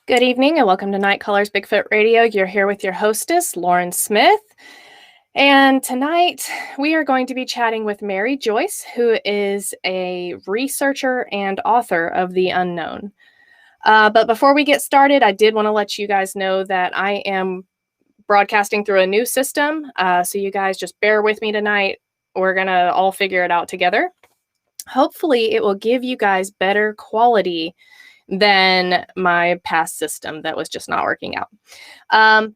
Good evening and welcome to Night Colors Bigfoot Radio. You're here with your hostess, Lauren Smith. And tonight we are going to be chatting with Mary Joyce, who is a researcher and author of The Unknown. But before we get started, I did want to let you guys know that I am broadcasting through a new system. So you guys just bear with me tonight. We're going to all figure it out together. Hopefully it will give you guys better quality than my past system that was just not working out.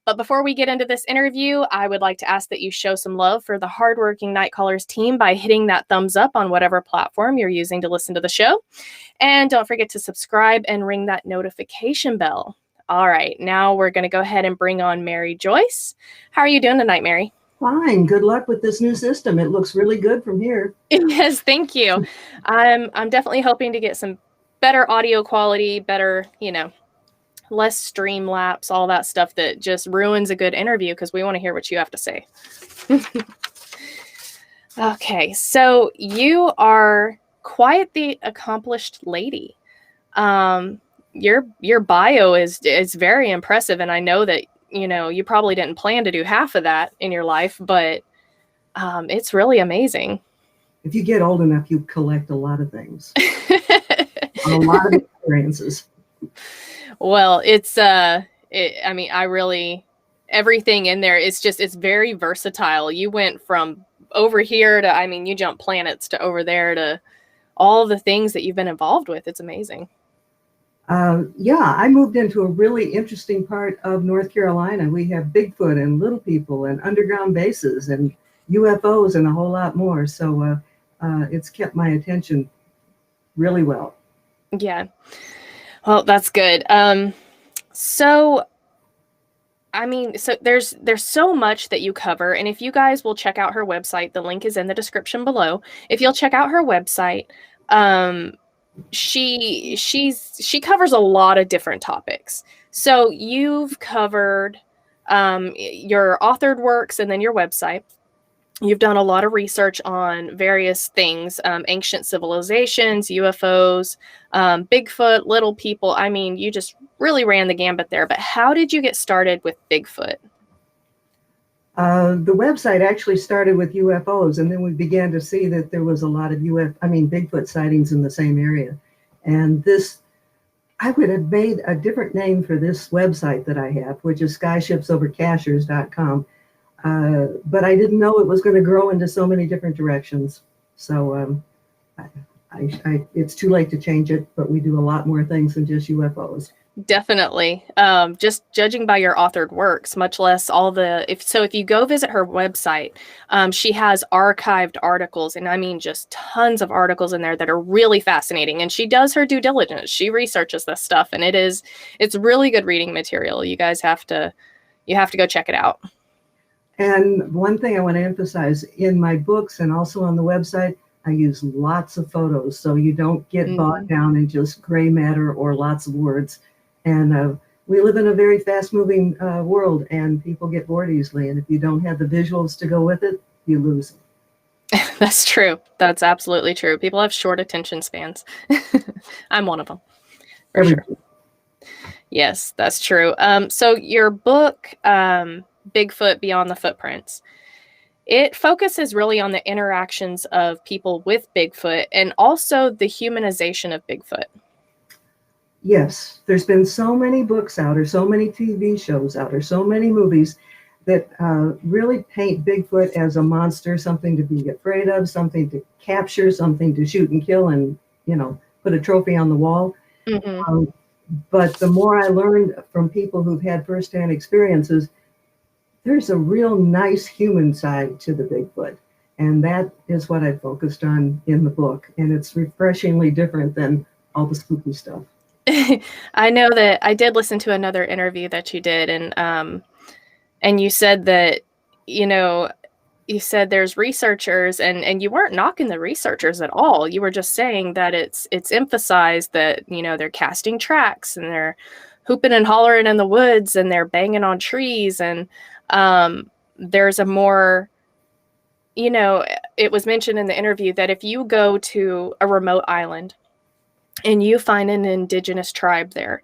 But before we get into this interview, I would like to ask that you show some love for the hardworking Night Callers team by hitting that thumbs up on whatever platform you're using to listen to the show. And don't forget to subscribe and ring that notification bell. All right, now we're going to go ahead and bring on Mary Joyce. How are you doing tonight, Mary? Fine. Good luck with this new system. It looks really good from here. Yes, thank you. I'm definitely hoping to get some better audio quality, better, less stream lapse, all that stuff that just ruins a good interview because we want to hear what you have to say. Okay, so you are quite the accomplished lady. Your bio is very impressive, and I know that you probably didn't plan to do half of that in your life, but it's really amazing. If you get old enough, you collect a lot of things. A lot of experiences. Well, everything in there is it's very versatile. You went from over here to, you jumped planets to over there to all the things that you've been involved with. It's amazing. I moved into a really interesting part of North Carolina. We have Bigfoot and little people and underground bases and UFOs and a whole lot more. So it's kept my attention really well. Yeah. Well, that's good. So there's so much that you cover. And if you guys will check out her website, the link is in the description below. If you'll check out her website, she covers a lot of different topics. So you've covered your authored works and then your website. You've done a lot of research on various things, ancient civilizations, UFOs, Bigfoot, little people. You just really ran the gambit there. But how did you get started with Bigfoot? The website actually started with UFOs, and then we began to see that there was a lot of Bigfoot sightings in the same area. And I would have made a different name for this website that I have, which is skyshipsovercachers.com. But I didn't know it was going to grow into so many different directions. So it's too late to change it, but we do a lot more things than just UFOs. Definitely. Just judging by your authored works, much less if you go visit her website, she has archived articles, and just tons of articles in there that are really fascinating. And she does her due diligence. She researches this stuff, and it's really good reading material. You guys have to go check it out. And one thing I want to emphasize in my books and also on the website, I use lots of photos so you don't get bogged down in just gray matter or lots of words. And we live in a very fast-moving world, and people get bored easily. And if you don't have the visuals to go with it, you lose. That's true. That's absolutely true. People have short attention spans. I'm one of them. For sure. Yes, that's true. So your book, Bigfoot Beyond the Footprints, it focuses really on the interactions of people with Bigfoot and also the humanization of Bigfoot. Yes, there's been so many books out, or so many TV shows out, or so many movies that really paint Bigfoot as a monster, something to be afraid of, something to capture, something to shoot and kill and, put a trophy on the wall. Mm-hmm. But the more I learned from people who've had firsthand experiences, there's a real nice human side to the Bigfoot. And that is what I focused on in the book. And it's refreshingly different than all the spooky stuff. I know that I did listen to another interview that you did. And you said that, you said there's researchers and you weren't knocking the researchers at all. You were just saying that it's emphasized that, they're casting tracks and they're hooping and hollering in the woods and they're banging on trees. And there's a more, it was mentioned in the interview that if you go to a remote island and you find an indigenous tribe there,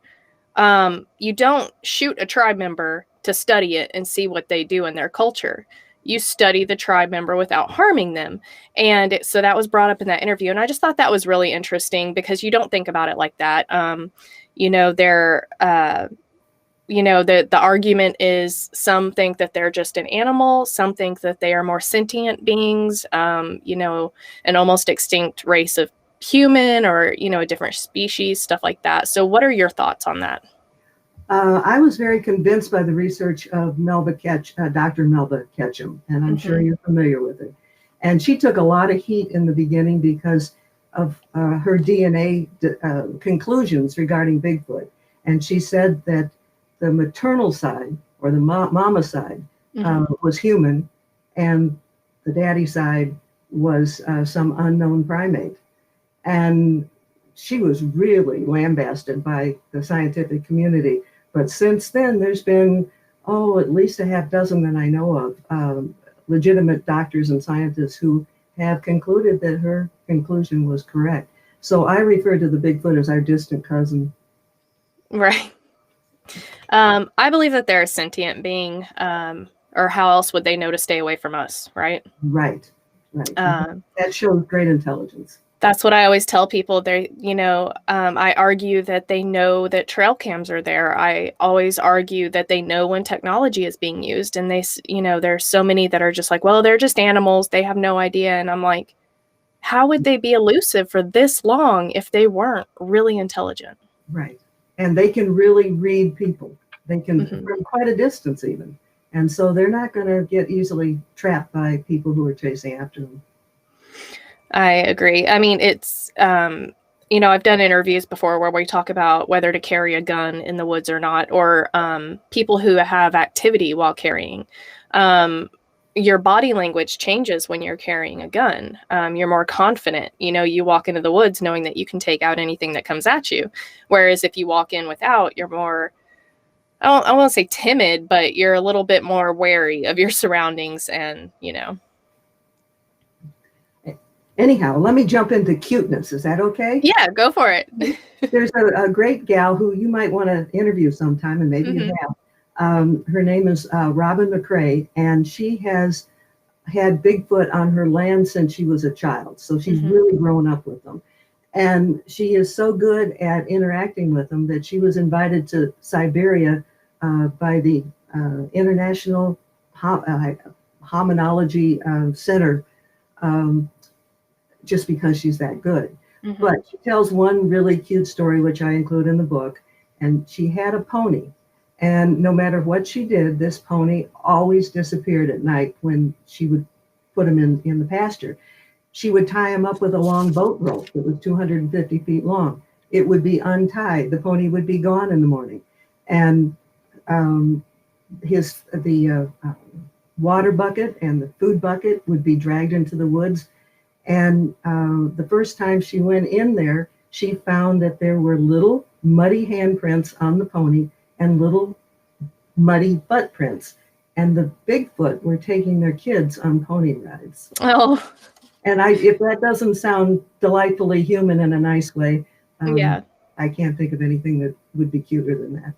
You don't shoot a tribe member to study it and see what they do in their culture. You study the tribe member without harming them. And so that was brought up in that interview. And I just thought that was really interesting because you don't think about it like that. The argument is some think that they're just an animal. Some think that they are more sentient beings, an almost extinct race of human or, a different species, stuff like that. So what are your thoughts on that? I was very convinced by the research of Dr. Melba Ketchum, and I'm sure you're familiar with it. And she took a lot of heat in the beginning because of her DNA conclusions regarding Bigfoot. And she said that the maternal side, or the mama side, was human, and the daddy side was some unknown primate. And she was really lambasted by the scientific community. But since then, there's been, at least a half dozen that I know of, legitimate doctors and scientists who have concluded that her conclusion was correct. So I refer to the Bigfoot as our distant cousin. Right. I believe that they're a sentient being, or how else would they know to stay away from us, right? Right. That shows great intelligence. That's what I always tell people. I argue that they know that trail cams are there. I always argue that they know when technology is being used. And there's so many that are just like, well, they're just animals. They have no idea. And I'm like, how would they be elusive for this long if they weren't really intelligent? Right. And they can really read people. They can from quite a distance even. And so they're not going to get easily trapped by people who are chasing after them. I agree. I mean, it's, I've done interviews before where we talk about whether to carry a gun in the woods or not, or people who have activity while carrying. Your body language changes when you're carrying a gun. You're more confident. You walk into the woods knowing that you can take out anything that comes at you. Whereas if you walk in without, you're more, I won't say timid, but you're a little bit more wary of your surroundings and. Anyhow, let me jump into cuteness. Is that okay? Yeah, go for it. There's a great gal who you might want to interview sometime, and maybe you have. Her name is Robin McCrae, and she has had Bigfoot on her land since she was a child. So she's really grown up with them. And she is so good at interacting with them that she was invited to Siberia by the International Hominology Center just because she's that good. But she tells one really cute story, which I include in the book. And she had a pony. And no matter what she did, this pony always disappeared at night when she would put him in the pasture. She would tie him up with a long boat rope that was 250 feet long. It would be untied. The pony would be gone in the morning. And the water bucket and the food bucket would be dragged into the woods. And the first time she went in there, she found that there were little muddy handprints on the pony and little muddy butt prints. And the Bigfoot were taking their kids on pony rides. Oh. And if that doesn't sound delightfully human in a nice way, I can't think of anything that would be cuter than that.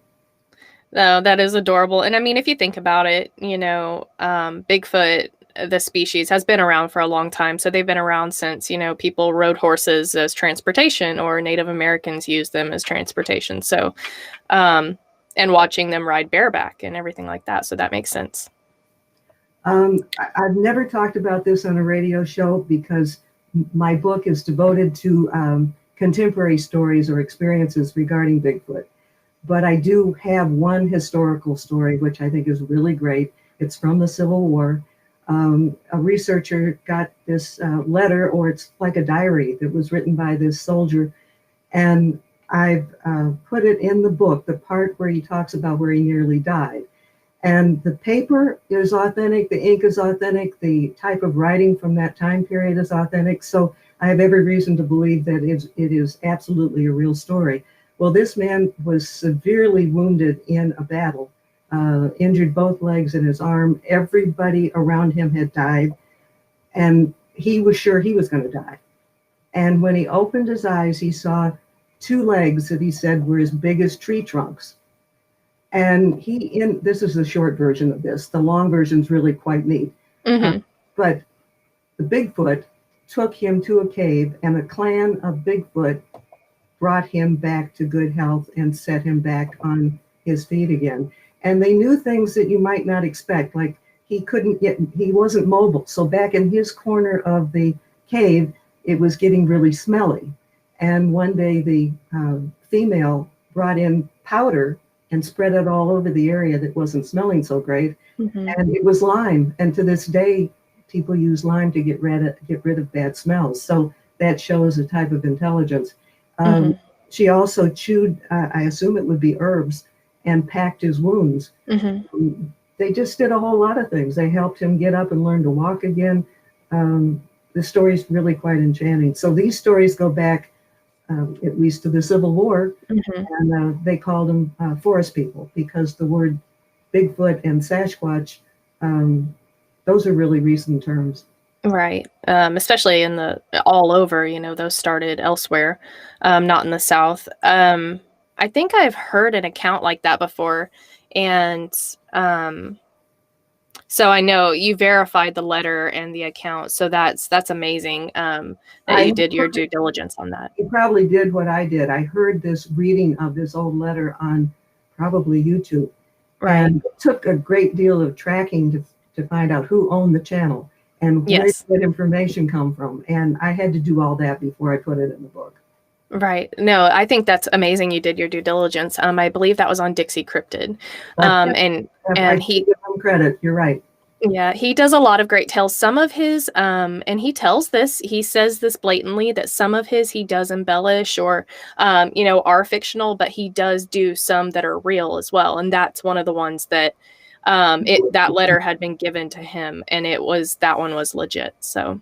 No, that is adorable. And I mean, if you think about it, Bigfoot, the species, has been around for a long time. So they've been around since, people rode horses as transportation, or Native Americans used them as transportation. So, and watching them ride bareback and everything like that. So that makes sense. I've never talked about this on a radio show because my book is devoted to contemporary stories or experiences regarding Bigfoot. But I do have one historical story, which I think is really great. It's from the Civil War. A researcher got this letter, or it's like a diary that was written by this soldier. And I've put it in the book, the part where he talks about where he nearly died. And the paper is authentic, the ink is authentic, the type of writing from that time period is authentic. So I have every reason to believe that it is absolutely a real story. Well, this man was severely wounded in a battle, injured both legs and his arm. Everybody around him had died, and he was sure he was going to die. And when he opened his eyes, he saw two legs that he said were as big as tree trunks. And this is the short version of this. The long version is really quite neat. Mm-hmm. But the Bigfoot took him to a cave, and a clan of Bigfoot brought him back to good health and set him back on his feet again. And they knew things that you might not expect, like he wasn't mobile. So back in his corner of the cave, it was getting really smelly. And one day the female brought in powder and spread it all over the area that wasn't smelling so great. Mm-hmm. And it was lime. And to this day, people use lime to get rid of bad smells. So that shows a type of intelligence. Mm-hmm. She also chewed, I assume it would be herbs, and packed his wounds. Mm-hmm. They just did a whole lot of things. They helped him get up and learn to walk again. The story's really quite enchanting. So these stories go back at least to the Civil War, Mm-hmm. and they called them forest people, because the word Bigfoot and Sasquatch, those are really recent terms. Right. Especially all over, those started elsewhere, not in the South. I think I've heard an account like that before. And so I know you verified the letter and the account. So that's amazing that you did your due diligence on that. You probably did what I did. I heard this reading of this old letter on probably YouTube. Right. And it took a great deal of tracking to find out who owned the channel and where did that information come from. And I had to do all that before I put it in the book. Right. No, I think that's amazing. You did your due diligence. I believe that was on Dixie Cryptid. And he give him credit. You're right. Yeah, he does a lot of great tales. Some of his, and he says this blatantly, that some of his he does embellish or, are fictional, but he does do some that are real as well. And that's one of the ones that that letter had been given to him, and that one was legit. So,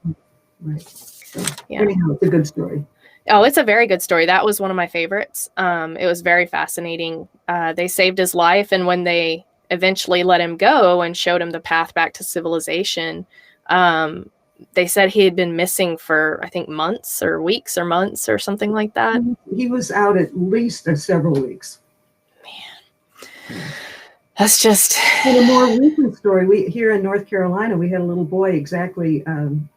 right. So, yeah, anyhow, it's a good story. Oh, it's a very good story. That was one of my favorites. It was very fascinating. They saved his life, and when they eventually let him go and showed him the path back to civilization, they said he had been missing for, I think, months or weeks or months or something like that. He was out at least several weeks. Man, that's just... In a more recent story, here in North Carolina, we had a little boy exactly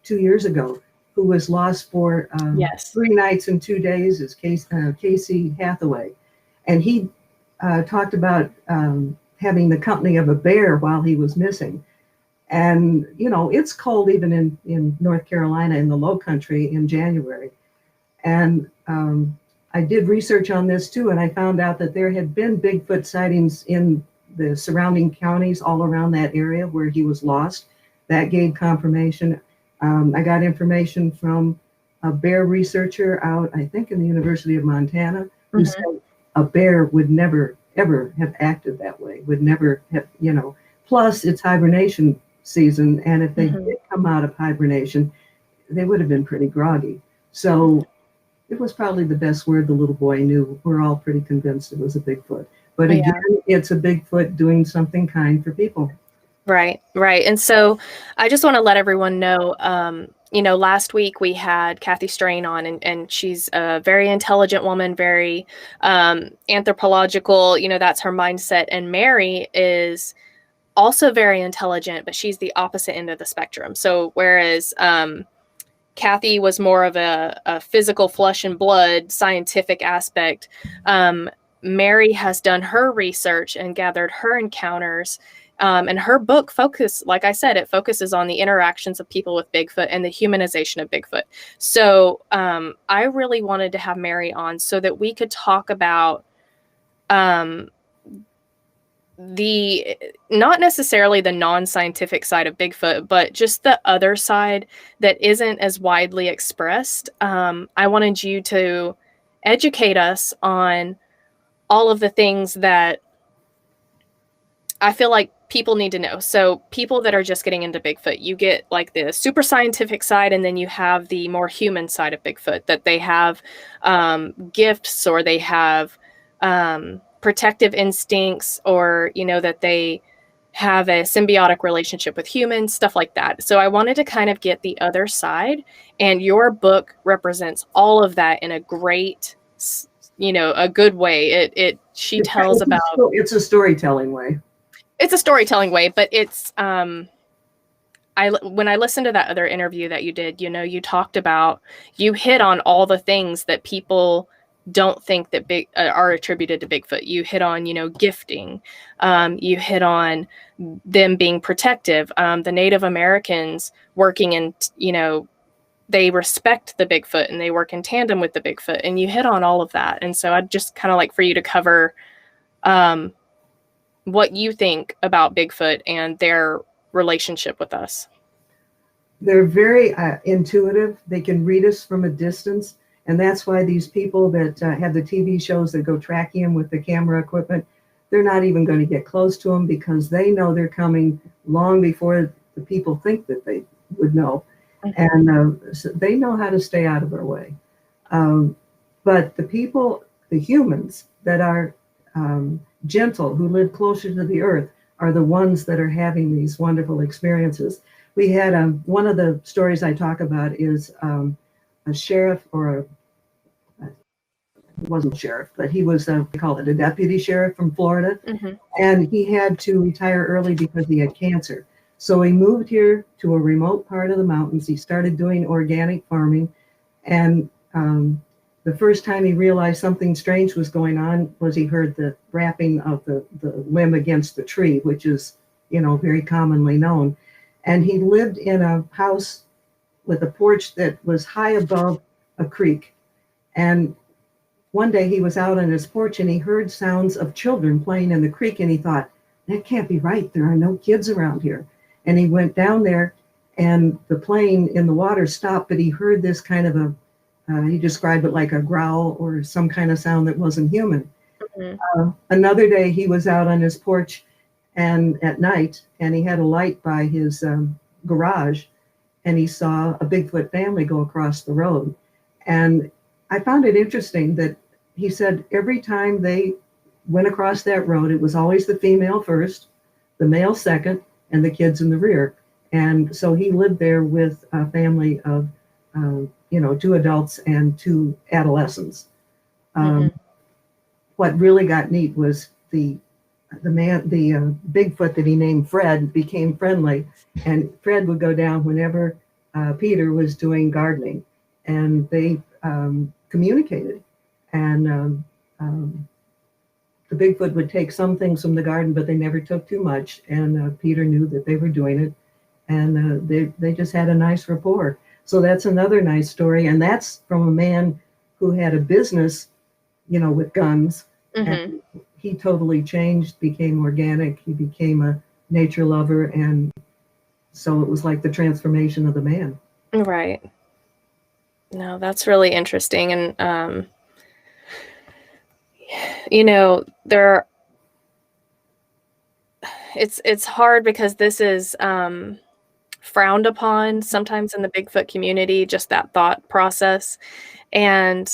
2 years ago who was lost for 3 nights and 2 days. Is Casey Hathaway. And he talked about having the company of a bear while he was missing. And, it's cold even in North Carolina in the low country in January. And I did research on this too, and I found out that there had been Bigfoot sightings in the surrounding counties all around that area where he was lost. That gave confirmation. I got information from a bear researcher out, I think, in the University of Montana, who said a bear would never, ever have acted that way, would never have, plus it's hibernation season. And if they did come out of hibernation, they would have been pretty groggy. So it was probably the best word the little boy knew. We're all pretty convinced it was a Bigfoot. But again, it's a Bigfoot doing something kind for people. Right. And so I just want to let everyone know, last week we had Kathy Strain on, and she's a very intelligent woman, very anthropological, that's her mindset. And Mary is also very intelligent, but she's the opposite end of the spectrum. So whereas Kathy was more of a physical flesh and blood scientific aspect, Mary has done her research and gathered her encounters. And her book like I said, it focuses on the interactions of people with Bigfoot and the humanization of Bigfoot. So I really wanted to have Mary on so that we could talk about not necessarily the non-scientific side of Bigfoot, but just the other side that isn't as widely expressed. I wanted you to educate us on all of the things that I feel like people need to know. So people that are just getting into Bigfoot, you get like the super scientific side, and then you have the more human side of Bigfoot, that they have gifts, or they have protective instincts, or, that they have a symbiotic relationship with humans, stuff like that. So I wanted to kind of get the other side, and your book represents all of that in a great a good way. She tells about, it's a storytelling way. It's a storytelling way, but it's, when I listened to that other interview that you did, you talked about, you hit on all the things that people don't think that are attributed to Bigfoot. You hit on, gifting. You hit on them being protective. The Native Americans working in, they respect the Bigfoot and they work in tandem with the Bigfoot, and you hit on all of that. And so I'd just kind of like for you to cover what you think about Bigfoot and their relationship with us. They're very intuitive. They can read us from a distance. And that's why these people that have the TV shows that go tracking them with the camera equipment, they're not even going to get close to them because they know they're coming long before the people think that they would know. Mm-hmm. And so they know how to stay out of our way. But the people, the humans that are gentle, who live closer to the earth, are the ones that are having these wonderful experiences. We had one of the stories I talk about is a sheriff, or he wasn't a sheriff, but he was, we call it a deputy sheriff from Florida. Mm-hmm. And he had to retire early because he had cancer. So he moved here to a remote part of the mountains. He started doing organic farming. And the first time he realized something strange was going on was he heard the rapping of the limb against the tree, which is, very commonly known. And he lived in a house with a porch that was high above a creek. And one day he was out on his porch and he heard sounds of children playing in the creek, and he thought, that can't be right. There are no kids around here. And he went down there and the playing in the water stopped, but he heard this kind of he described it like a growl or some kind of sound that wasn't human. Mm-hmm. Another day he was out on his porch and at night, and he had a light by his garage, and he saw a Bigfoot family go across the road. And I found it interesting that he said every time they went across that road, it was always the female first, the male second, and the kids in the rear. And so he lived there with a family of, 2 adults and 2 adolescents. Mm-hmm. What really got neat was the Bigfoot that he named Fred became friendly, and Fred would go down whenever Peter was doing gardening, and they communicated. And the Bigfoot would take some things from the garden, but they never took too much. And Peter knew that they were doing it, and they just had a nice rapport. So that's another nice story, and that's from a man who had a business, with guns. Mm-hmm. And he totally changed, became organic. He became a nature lover, and so it was like the transformation of the man. Right. No, that's really interesting, and it's hard because this is frowned upon sometimes in the Bigfoot community, just that thought process. And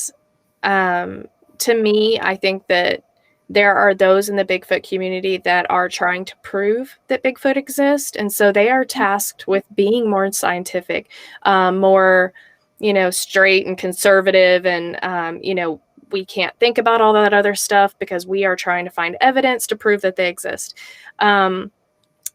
to me, I think that there are those in the Bigfoot community that are trying to prove that Bigfoot exists. And so they are tasked with being more scientific, more, straight and conservative. And, we can't think about all that other stuff because we are trying to find evidence to prove that they exist.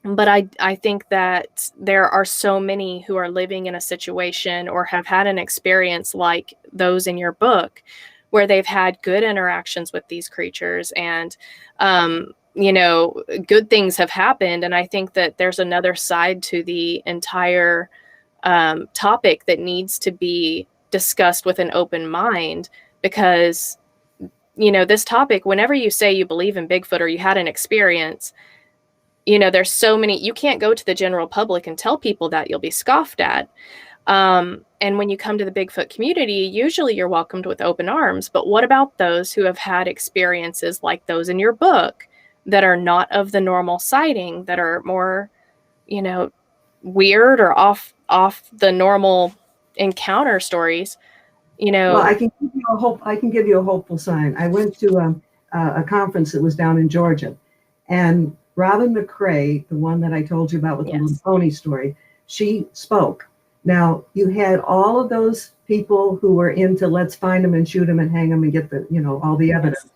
But I think that there are so many who are living in a situation or have had an experience like those in your book, where they've had good interactions with these creatures, and, good things have happened. And I think that there's another side to the entire topic that needs to be discussed with an open mind, because, this topic, whenever you say you believe in Bigfoot or you had an experience, there's so many, you can't go to the general public and tell people that. You'll be scoffed at. And when you come to the Bigfoot community, usually you're welcomed with open arms. But what about those who have had experiences like those in your book that are not of the normal sighting, that are more, weird or off the normal encounter stories? Well, I can give you a hope. I can give you a hopeful sign. I went to a conference that was down in Georgia, and Robin McCrae, the one that I told you about with the little pony story, she spoke. Now, you had all of those people who were into let's find them and shoot them and hang them and get the, all the evidence.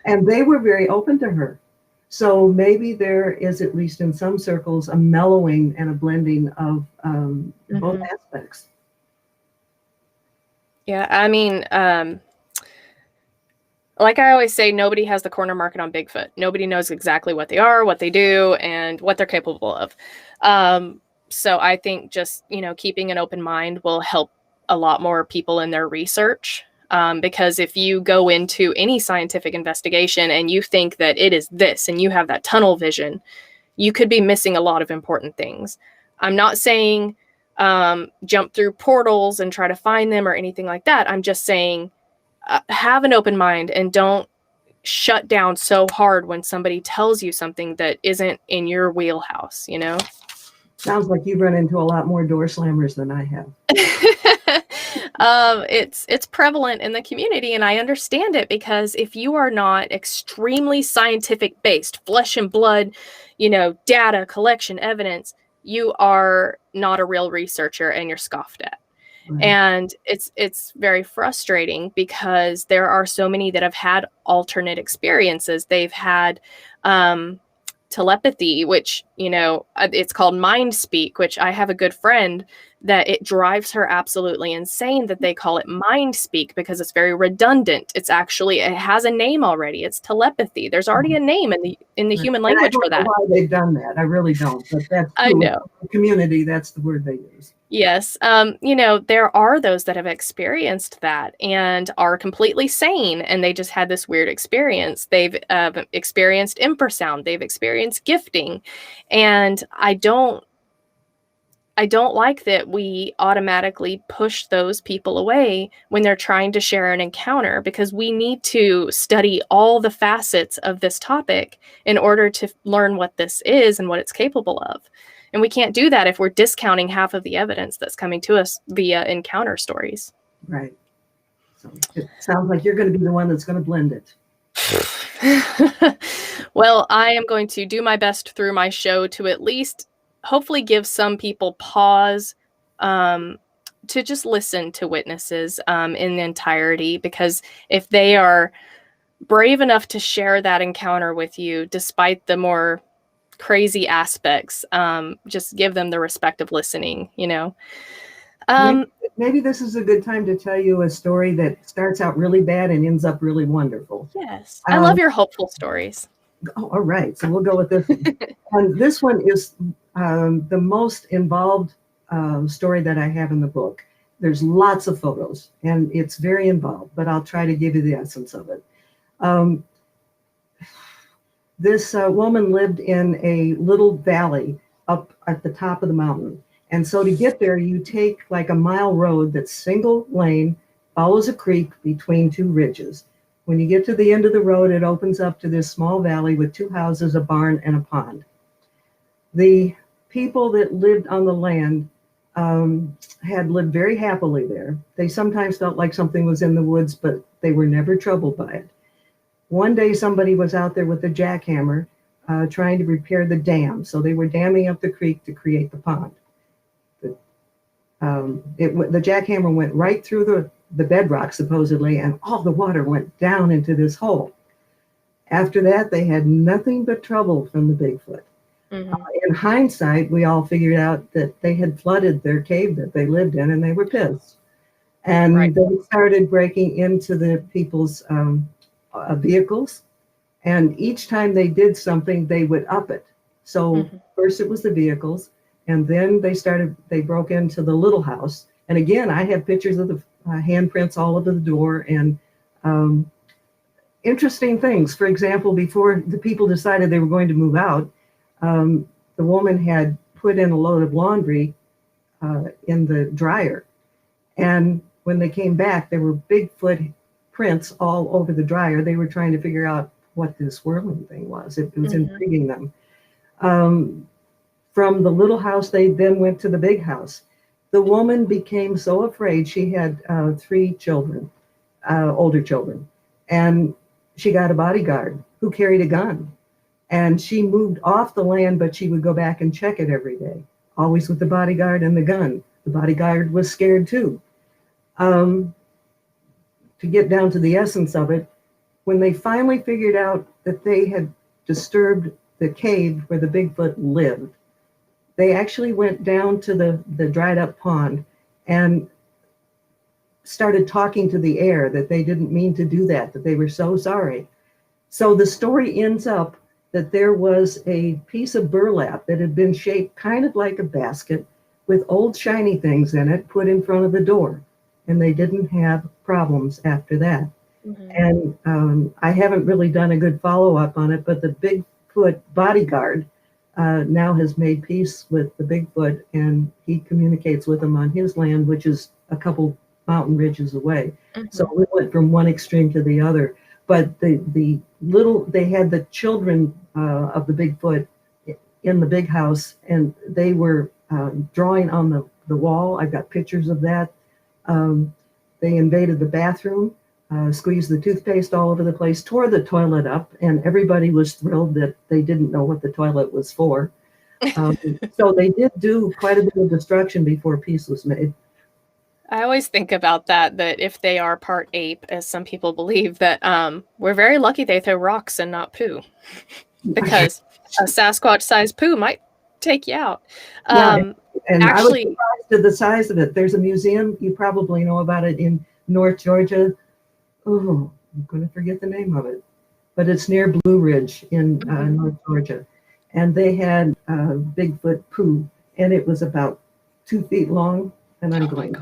And they were very open to her. So maybe there is, at least in some circles, a mellowing and a blending of both aspects. Yeah, I mean, like I always say, nobody has the corner market on Bigfoot. Nobody knows exactly what they are, what they do, and what they're capable of. So I think just, keeping an open mind will help a lot more people in their research. Because if you go into any scientific investigation and you think that it is this and you have that tunnel vision, you could be missing a lot of important things. I'm not saying jump through portals and try to find them or anything like that. I'm just saying have an open mind and don't shut down so hard when somebody tells you something that isn't in your wheelhouse, Sounds like you've run into a lot more door slammers than I have. It's prevalent in the community, and I understand it, because if you are not extremely scientific based, flesh and blood, data collection, evidence, you are not a real researcher and you're scoffed at. Right. And it's very frustrating because there are so many that have had alternate experiences. They've had telepathy, which, it's called mind speak, which I have a good friend that it drives her absolutely insane that they call it mind speak, because it's very redundant. It has a name already. It's telepathy. There's already a name in the human language for that. I don't know why they've done that. I really don't. But that's I know. The community, that's the word they use. Yes. There are those that have experienced that and are completely sane, and they just had this weird experience. They've experienced infrasound. They've experienced gifting. And I don't like that we automatically push those people away when they're trying to share an encounter, because we need to study all the facets of this topic in order to learn what this is and what it's capable of. And we can't do that if we're discounting half of the evidence that's coming to us via encounter stories. Right. So it sounds like you're going to be the one that's going to blend it. Well, I am going to do my best through my show to at least hopefully give some people pause to just listen to witnesses in the entirety, because if they are brave enough to share that encounter with you, despite the more crazy aspects, just give them the respect of listening, Maybe this is a good time to tell you a story that starts out really bad and ends up really wonderful. Yes, I love your hopeful stories. Oh, all right, so we'll go with this one. And this one is the most involved story that I have in the book. There's lots of photos and it's very involved, but I'll try to give you the essence of it. This woman lived in a little valley up at the top of the mountain. And so to get there, you take like a mile road that's single lane, follows a creek between two ridges. When you get to the end of the road, it opens up to this small valley with two houses, a barn, and a pond. The people that lived on the land had lived very happily there. They sometimes felt like something was in the woods, but they were never troubled by it. One day, somebody was out there with a jackhammer trying to repair the dam. So they were damming up the creek to create the pond. The jackhammer went right through the bedrock, supposedly, and all the water went down into this hole. After that, they had nothing but trouble from the Bigfoot. Mm-hmm. In hindsight, we all figured out that they had flooded their cave that they lived in, and they were pissed. And right. They started breaking into the people's vehicles. And each time they did something, they would up it. So first it was the vehicles, and then they broke into the little house. And again, I have pictures of the handprints all over the door and interesting things. For example, before the people decided they were going to move out, the woman had put in a load of laundry in the dryer. And when they came back, there were Bigfoot prints all over the dryer. They were trying to figure out what this whirling thing was. It was intriguing them. From the little house, they then went to the big house. The woman became so afraid. She had 3 children, older children, and she got a bodyguard who carried a gun. And she moved off the land, but she would go back and check it every day, always with the bodyguard and the gun. The bodyguard was scared too. Um, to get down to the essence of it, when they finally figured out that they had disturbed the cave where the Bigfoot lived, they actually went down to the dried up pond and started talking to the air, that they didn't mean to do that they were so sorry. So the story ends up that there was a piece of burlap that had been shaped kind of like a basket with old shiny things in it put in front of the door. And they didn't have problems after that. Mm-hmm. And I haven't really done a good follow-up on it, but the Bigfoot bodyguard now has made peace with the Bigfoot, and he communicates with him on his land, which is a couple mountain ridges away. Mm-hmm. So we went from one extreme to the other. But they had the children of the Bigfoot in the big house, and they were drawing on the wall. I've got pictures of that. They invaded the bathroom, squeezed the toothpaste all over the place, tore the toilet up, and everybody was thrilled that they didn't know what the toilet was for. So they did do quite a bit of destruction before peace was made. I always think about that if they are part ape, as some people believe, that we're very lucky they throw rocks and not poo, because a Sasquatch-sized poo might take you out. And actually, I was surprised at the size of it. There's a museum, you probably know about it, in North Georgia. Oh, I'm going to forget the name of it, but it's near Blue Ridge in North Georgia. And they had Bigfoot poo, and it was about 2 feet long. And I'm going,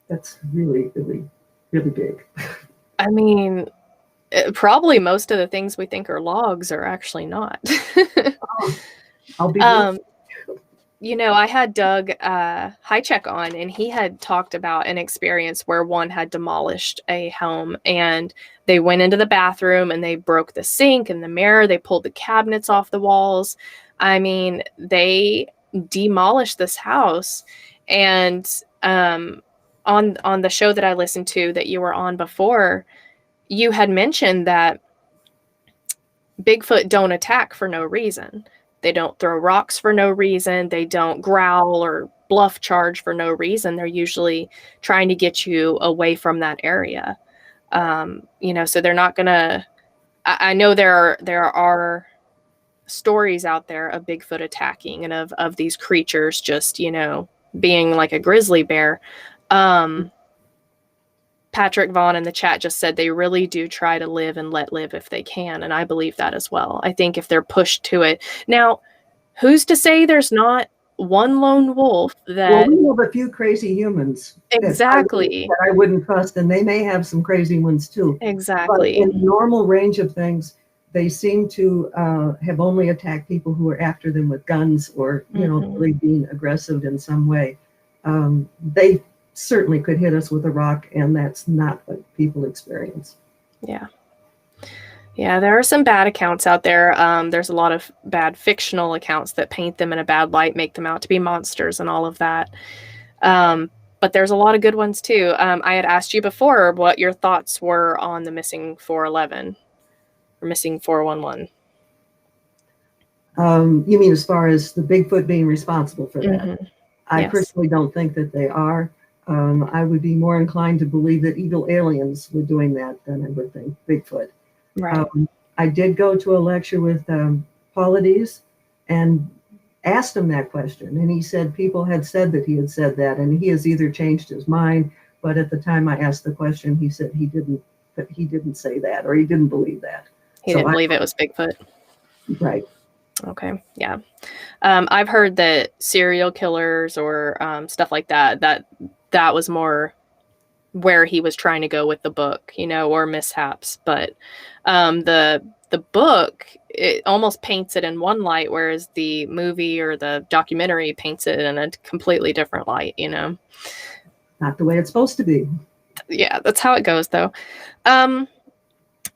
that's really, really, really big. I mean, probably most of the things we think are logs are actually not. I'll be I had Doug Highcheck on, and he had talked about an experience where one had demolished a home, and they went into the bathroom and they broke the sink and the mirror. They pulled the cabinets off the walls. I mean, they demolished this house. And on the show that I listened to that you were on before, you had mentioned that Bigfoot don't attack for no reason. They don't throw rocks for no reason. They don't growl or bluff charge for no reason. They're usually trying to get you away from that area. So they're not gonna. I know there are stories out there of Bigfoot attacking and of these creatures just being like a grizzly bear. Patrick Vaughn in the chat just said they really do try to live and let live if they can. And I believe that as well. I think if they're pushed to it. Now, who's to say there's not one lone wolf that... Well, we have a few crazy humans. Exactly. That I wouldn't trust, and they may have some crazy ones too. Exactly. But in the normal range of things, they seem to have only attacked people who are after them with guns or, really being aggressive in some way. They certainly could hit us with a rock, and that's not what people experience. Yeah, there are some bad accounts out there. There's a lot of bad fictional accounts that paint them in a bad light, make them out to be monsters and all of that. But there's a lot of good ones too. I had asked you before what your thoughts were on the missing 411 or missing 411. You mean as far as the Bigfoot being responsible for that? Mm-hmm. I personally don't think that they are. I would be more inclined to believe that evil aliens were doing that than I would think Bigfoot. Right. I did go to a lecture with Paulides and asked him that question, and he said people had said that he had said that, and he has either changed his mind, but at the time I asked the question, he said he didn't say that, or he didn't believe that. He didn't believe it was Bigfoot. Right. Okay. Yeah. I've heard that serial killers or stuff like that was more where he was trying to go with the book, or mishaps. But the book, it almost paints it in one light, whereas the movie or the documentary paints it in a completely different light, Not the way it's supposed to be. Yeah, that's how it goes, though.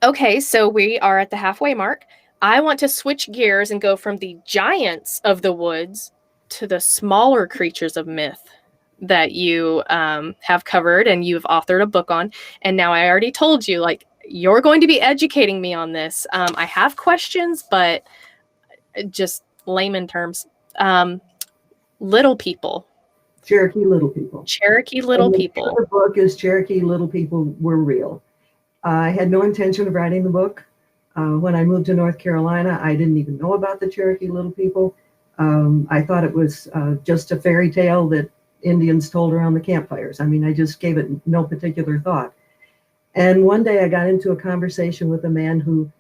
Okay, so we are at the halfway mark. I want to switch gears and go from the giants of the woods to the smaller creatures of myth that you have covered and you've authored a book on. And now I already told you, you're going to be educating me on this. I have questions, but just layman terms. Little people. Cherokee Little People. Cherokee Little And the name People. of the book is Cherokee Little People Were Real. I had no intention of writing the book. When I moved to North Carolina, I didn't even know about the Cherokee Little People. I thought it was just a fairy tale that Indians told around the campfires. I mean, I just gave it no particular thought. And one day I got into a conversation with a man who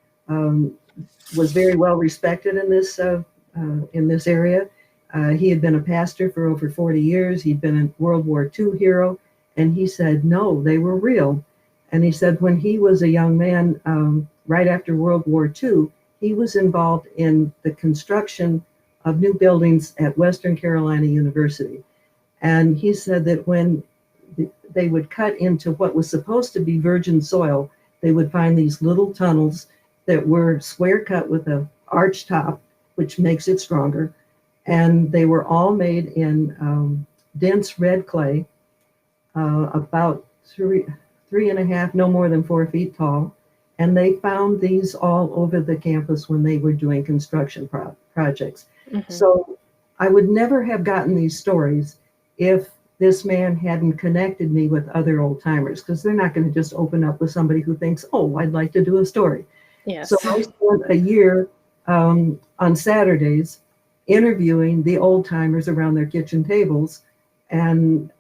was very well respected in this area. He had been a pastor for over 40 years. He'd been a World War II hero. And he said, no, they were real. And he said when he was a young man, right after World War II, he was involved in the construction of new buildings at Western Carolina University. And he said that when they would cut into what was supposed to be virgin soil, they would find these little tunnels that were square cut with an arch top, which makes it stronger. And they were all made in dense red clay, about 3.5, no more than 4 feet tall. And they found these all over the campus when they were doing construction projects. Mm-hmm. So I would never have gotten these stories if this man hadn't connected me with other old timers, because they're not going to just open up with somebody who thinks, oh, I'd like to do a story. Yes. So I spent a year on Saturdays interviewing the old timers around their kitchen tables. And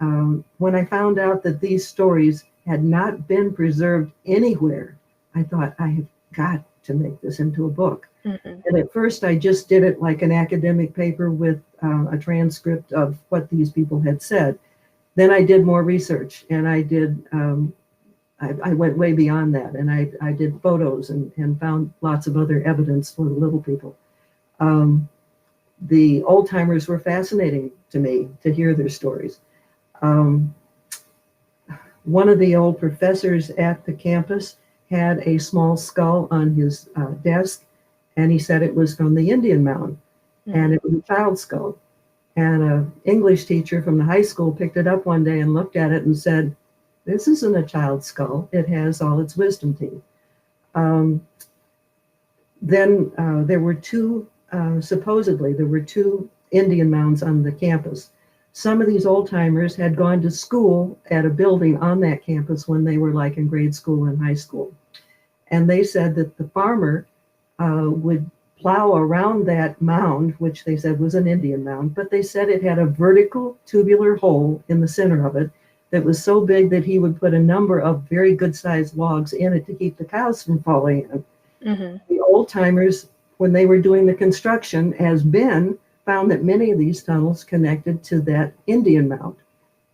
when I found out that these stories had not been preserved anywhere, I thought, I have got to make this into a book. Mm-hmm. And at first I just did it like an academic paper with a transcript of what these people had said. Then I did more research, and I did, I went way beyond that, and I did photos and found lots of other evidence for the little people. The old timers were fascinating to me to hear their stories. One of the old professors at the campus had a small skull on his desk, and he said it was from the Indian Mound, and it was a child's skull. And an English teacher from the high school picked it up one day and looked at it and said, this isn't a child's skull. It has all its wisdom teeth. Then there were supposedly there were two Indian mounds on the campus. Some of these old timers had gone to school at a building on that campus when they were like in grade school and high school. And they said that the farmer would plow around that mound, which they said was an Indian mound, but they said it had a vertical tubular hole in the center of it that was so big that he would put a number of very good sized logs in it to keep the cows from falling in. Mm-hmm. The old timers, when they were doing the construction, as Ben, found that many of these tunnels connected to that Indian mound.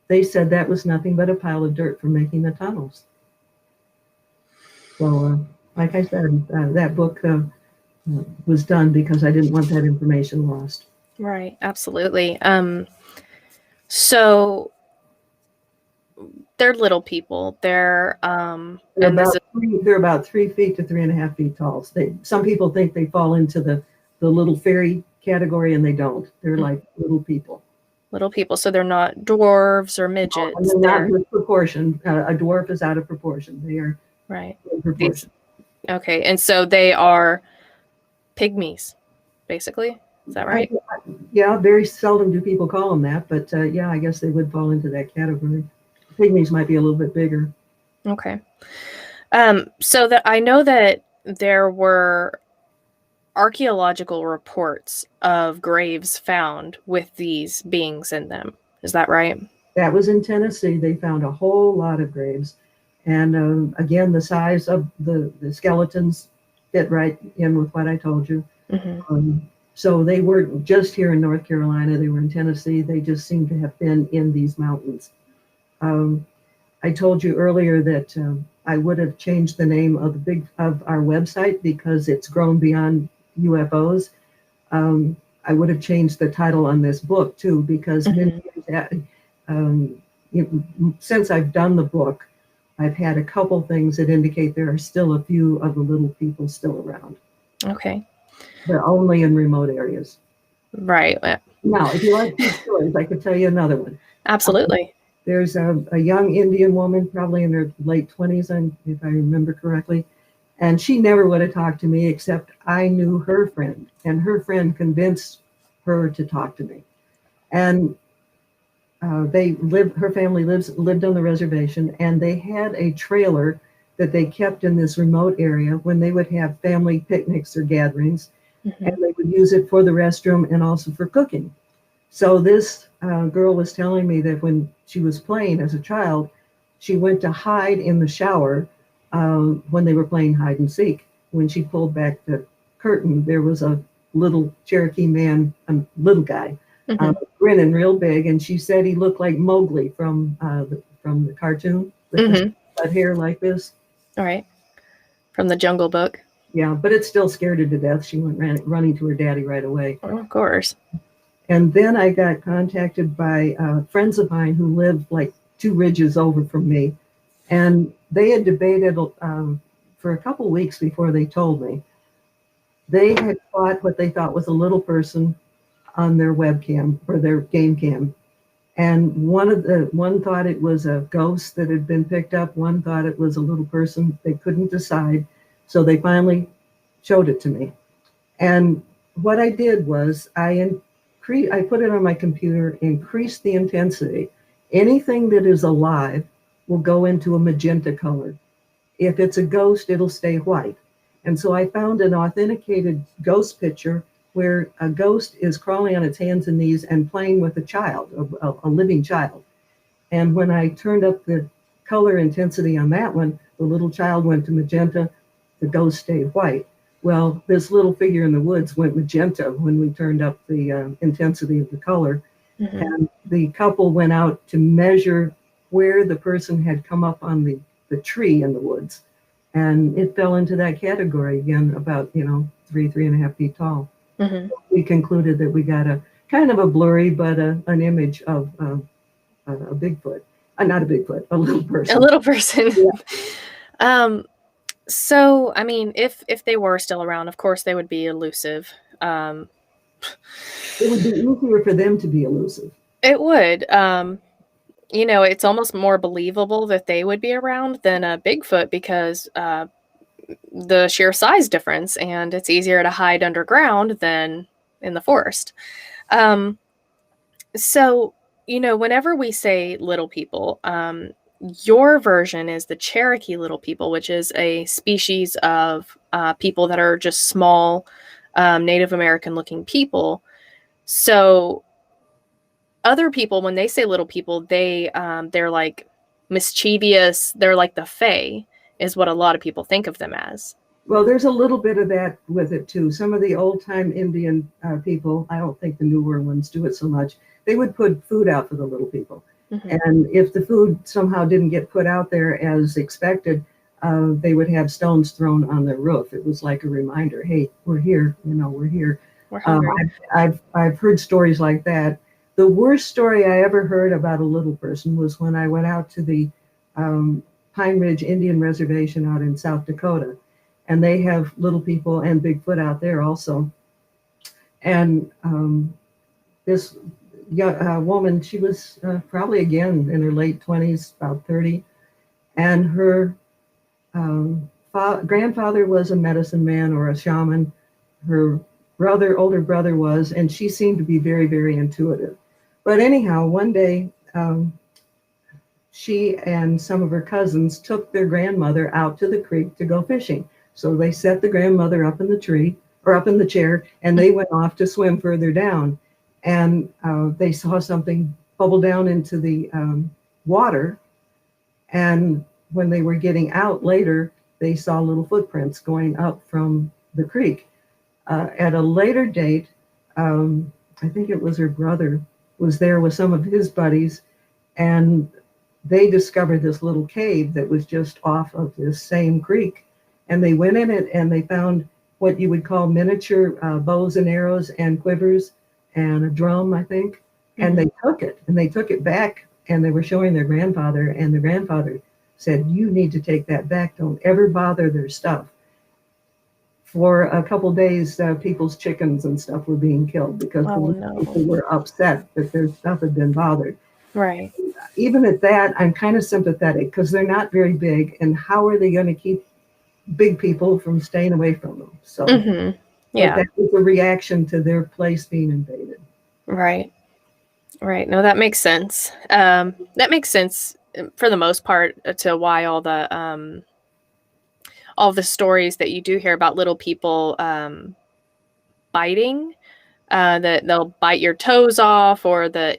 They said that was nothing but a pile of dirt for making the tunnels. So, like I said, that book was done because I didn't want that information lost. Right, absolutely. So they're little people. They're about 3 feet to 3.5 feet tall. Some people think they fall into the little fairy category, and they don't. They're like little people. Little people. So they're not dwarves or midgets. No, they're not in proportion. A dwarf is out of proportion. They are right in proportion. Okay, and so they are pygmies, basically. Is that right? Yeah, very seldom do people call them that, but yeah, I guess they would fall into that category. Pygmies might be a little bit bigger. Okay. So that I know that there were archaeological reports of graves found with these beings in them. Is that right? That was in Tennessee. They found a whole lot of graves. And again, the size of the skeletons fit right in with what I told you. Mm-hmm. So they weren't just here in North Carolina. They were in Tennessee. They just seemed to have been in these mountains. I told you earlier that I would have changed the name of our website because it's grown beyond UFOs. I would have changed the title on this book too, because since I've done the book, I've had a couple things that indicate there are still a few of the little people still around. Okay. But only in remote areas. Right. Now, if you like these stories, I could tell you another one. Absolutely. There's a young Indian woman, probably in her late 20s, if I remember correctly, and she never would have talked to me except I knew her friend, and her friend convinced her to talk to me. And her family lived on the reservation, and they had a trailer that they kept in this remote area when they would have family picnics or gatherings, and they would use it for the restroom and also for cooking. So this girl was telling me that when she was playing as a child, she went to hide in the shower when they were playing hide and seek. When she pulled back the curtain, there was a little Cherokee man, a little guy, grinning real big, and she said he looked like Mowgli from the cartoon with his cut hair like this. All right, from the Jungle Book. Yeah, but it still scared her to death. She went running to her daddy right away. Oh, of course. And then I got contacted by friends of mine who lived like 2 ridges over from me, and they had debated for a couple weeks before they told me. They had caught what they thought was a little person on their webcam or their game cam. And one thought it was a ghost that had been picked up. One thought it was a little person. They couldn't decide. So they finally showed it to me. And what I did was I put it on my computer, increased the intensity. Anything that is alive will go into a magenta color. If it's a ghost, it'll stay white. And so I found an authenticated ghost picture where a ghost is crawling on its hands and knees and playing with a child, a living child. And when I turned up the color intensity on that one, the little child went to magenta, the ghost stayed white. Well, this little figure in the woods went magenta when we turned up the intensity of the color. And the couple went out to measure where the person had come up on the tree in the woods. And it fell into that category again, about, 3.5 feet tall. We concluded that we got a kind of a blurry, but an image of a Bigfoot. Not a Bigfoot, a little person. A little person. Yeah. So, I mean, if they were still around, of course, they would be elusive. It would be easier for them to be elusive. It would. It's almost more believable that they would be around than a Bigfoot because the sheer size difference, and it's easier to hide underground than in the forest. So, whenever we say little people, your version is the Cherokee little people, which is a species of people that are just small Native American looking people. So other people, when they say little people, they're like mischievous. They're like the Fae is what a lot of people think of them as. Well, there's a little bit of that with it too. Some of the old time Indian people, I don't think the newer ones do it so much. They would put food out for the little people. And if the food somehow didn't get put out there as expected, they would have stones thrown on their roof. It was like a reminder, hey, we're here, we're here. We're hungry. I've heard stories like that. The worst story I ever heard about a little person was when I went out to the Pine Ridge Indian Reservation out in South Dakota. And they have little people and Bigfoot out there also. And this young woman, she was probably again in her late 20s, about 30. And her grandfather was a medicine man or a shaman. Her older brother was, and she seemed to be very, very intuitive. But anyhow, one day, she and some of her cousins took their grandmother out to the creek to go fishing. So they set the grandmother up in the tree or up in the chair, and they went off to swim further down. And they saw something bubble down into the water. And when they were getting out later, they saw little footprints going up from the creek. At a later date, I think it was her brother was there with some of his buddies, and they discovered this little cave that was just off of this same creek. And they went in it and they found what you would call miniature bows and arrows and quivers and a drum, I think. And they took it back, and they were showing their grandfather, and the grandfather said, you need to take that back. Don't ever bother their stuff. For a couple of days, people's chickens and stuff were being killed because people were upset that their stuff had been bothered. Right. Even at that, I'm kind of sympathetic because they're not very big, and how are they going to keep big people from staying away from them? So yeah, that was a reaction to their place being invaded. Right. Right. No, that makes sense. That makes sense for the most part to why all the stories that you do hear about little people biting, that they'll bite your toes off, or that